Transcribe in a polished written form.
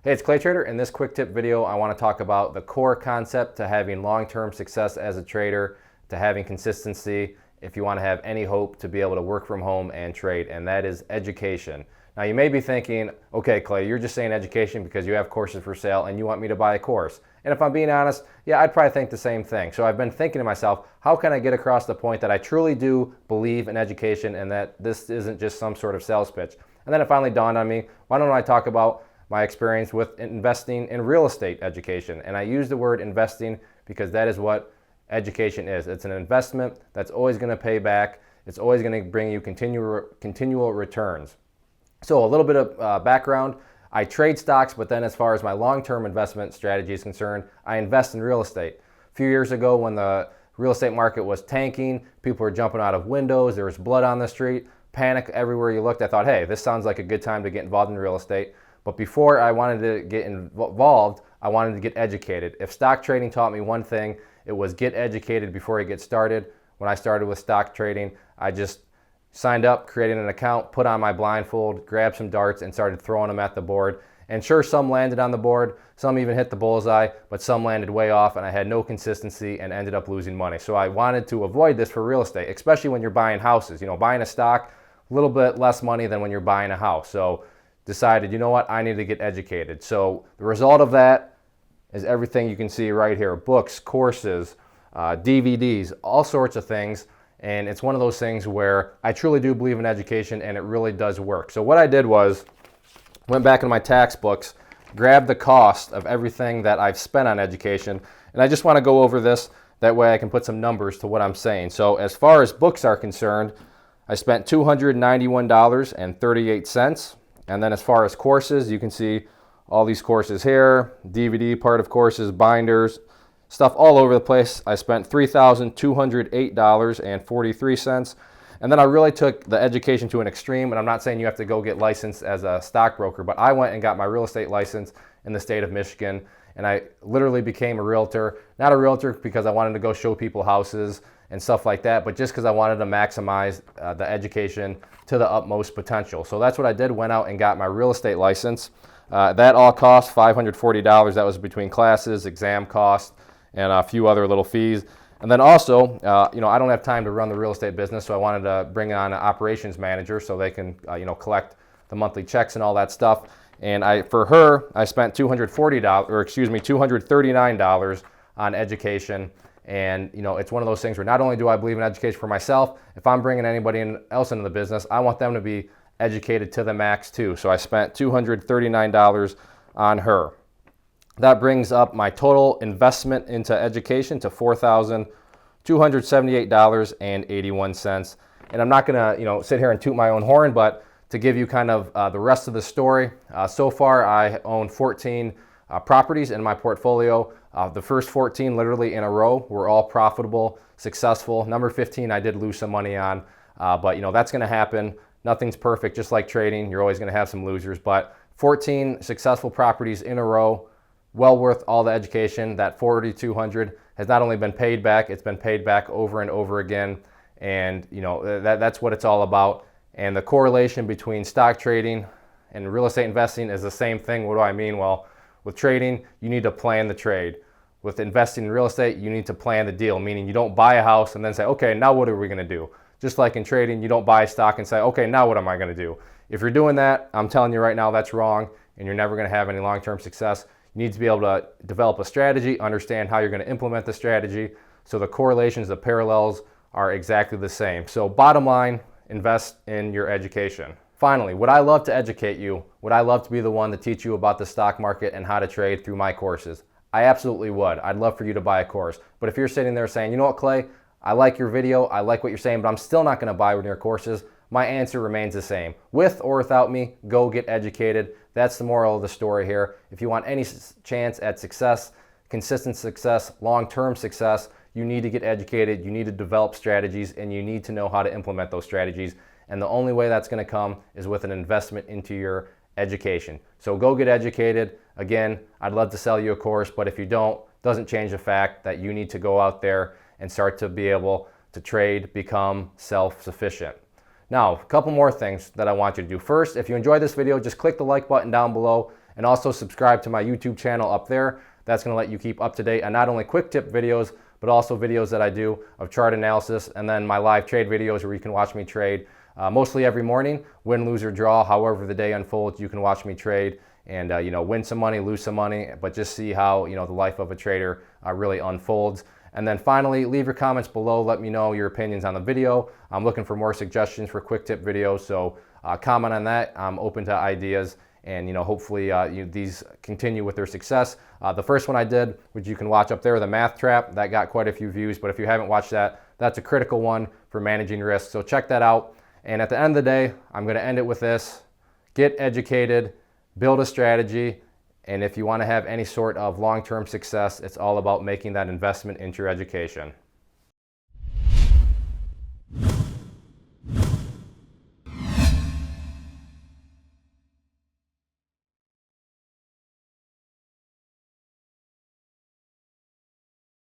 Hey, it's Clay Trader. In this quick tip video, I want to talk about the core concept to having long-term success as a trader, to having consistency if you want to have any hope to be able to work from home and trade, and that is education. Now you may be thinking, okay Clay, you're just saying education because you have courses for sale and you want me to buy a course. And if I'm being honest, yeah, I'd probably think the same thing. So I've been thinking to myself, how can I get across the point that I truly do believe in education and that this isn't just some sort of sales pitch? And then it finally dawned on me, why don't I talk about my experience with investing in real estate education? And I use the word investing because that is what education is. It's an investment that's always going to pay back. It's always going to bring you continual returns. So a little bit of background. I trade stocks, but then as far as my long-term investment strategy is concerned, I invest in real estate. A few years ago when the real estate market was tanking, people were jumping out of windows, there was blood on the street, panic everywhere you looked. I thought, hey, this sounds like a good time to get involved in real estate. But before I wanted to get involved, I wanted to get educated. If stock trading taught me one thing, it was get educated before you get started. When I started with stock trading, I just signed up, created an account, put on my blindfold, grabbed some darts, and started throwing them at the board. And sure, some landed on the board, some even hit the bullseye, but some landed way off, and I had no consistency and ended up losing money. So I wanted to avoid this for real estate, especially when you're buying houses. You know, buying a stock, a little bit less money than when you're buying a house. So decided, you know what, I need to get educated. So the result of that is everything you can see right here: books, courses, DVDs, all sorts of things. And it's one of those things where I truly do believe in education and it really does work. So what I did was went back into my tax books, grabbed the cost of everything that I've spent on education, and I just want to go over this, that way I can put some numbers to what I'm saying. So as far as books are concerned, I spent $291.38. And then as far as courses, you can see all these courses here, DVD part of courses, binders, stuff all over the place. I spent $3,208.43. And then I really took the education to an extreme, and I'm not saying you have to go get licensed as a stockbroker, but I went and got my real estate license in the state of Michigan, and I literally became a realtor. Not a realtor because I wanted to go show people houses and stuff like that, but just because I wanted to maximize the education to the utmost potential. So that's what I did, went out and got my real estate license. That all cost $540. That was between classes, exam costs, and a few other little fees. And then also, I don't have time to run the real estate business, so I wanted to bring on an operations manager so they can, collect the monthly checks and all that stuff. And for her, I spent $239 on education. And it's one of those things where not only do I believe in education for myself, if I'm bringing anybody else into the business, I want them to be educated to the max too. So I spent $239 on her. That brings up my total investment into education to $4,278.81. And I'm not going to, sit here and toot my own horn, but to give you kind of the rest of the story, so far I own 14 properties in my portfolio. The first 14 literally in a row were all profitable, successful. Number 15 I did lose some money on, but that's going to happen. Nothing's perfect, just like trading. You're always going to have some losers, but 14 successful properties in a row, well worth all the education. That $4,200 has not only been paid back, it's been paid back over and over again. And that's what it's all about. And the correlation between stock trading and real estate investing is the same thing. What do I mean? Well, with trading, you need to plan the trade. With investing in real estate, you need to plan the deal, meaning you don't buy a house and then say, okay, now what are we going to do? Just like in trading, you don't buy a stock and say, okay, now what am I going to do? If you're doing that, I'm telling you right now, that's wrong, and you're never going to have any long-term success. You need to be able to develop a strategy, understand how you're going to implement the strategy, so the correlations, the parallels are exactly the same. So bottom line, invest in your education. Finally, would I love to educate you? Would I love to be the one to teach you about the stock market and how to trade through my courses? I absolutely would. I'd love for you to buy a course. But if you're sitting there saying, you know what, Clay, I like your video, I like what you're saying, but I'm still not going to buy one of your courses, my answer remains the same. With or without me, go get educated. That's the moral of the story here. If you want any chance at success, consistent success, long-term success, you need to get educated, you need to develop strategies, and you need to know how to implement those strategies. And the only way that's going to come is with an investment into your education. So go get educated. Again, I'd love to sell you a course, but if you don't, doesn't change the fact that you need to go out there and start to be able to trade, become self-sufficient. Now, a couple more things that I want you to do. First, if you enjoyed this video, just click the like button down below And also subscribe to my YouTube channel up there. That's going to let you keep up to date on not only quick tip videos, but also videos that I do of chart analysis, and then my live trade videos where you can watch me trade mostly every morning, win, lose, or draw. However the day unfolds, you can watch me trade and win some money, lose some money, but just see how the life of a trader really unfolds. And then finally, leave your comments below. Let me know your opinions on the video. I'm looking for more suggestions for quick tip videos, so comment on that. I'm open to ideas, and hopefully these continue with their success. The first one I did, which you can watch up there, the math trap, that got quite a few views, but if you haven't watched that, that's a critical one for managing risk. So check that out. And at the end of the day, I'm going to end it with this. Get educated, build a strategy, and if you want to have any sort of long-term success, it's all about making that investment into your education.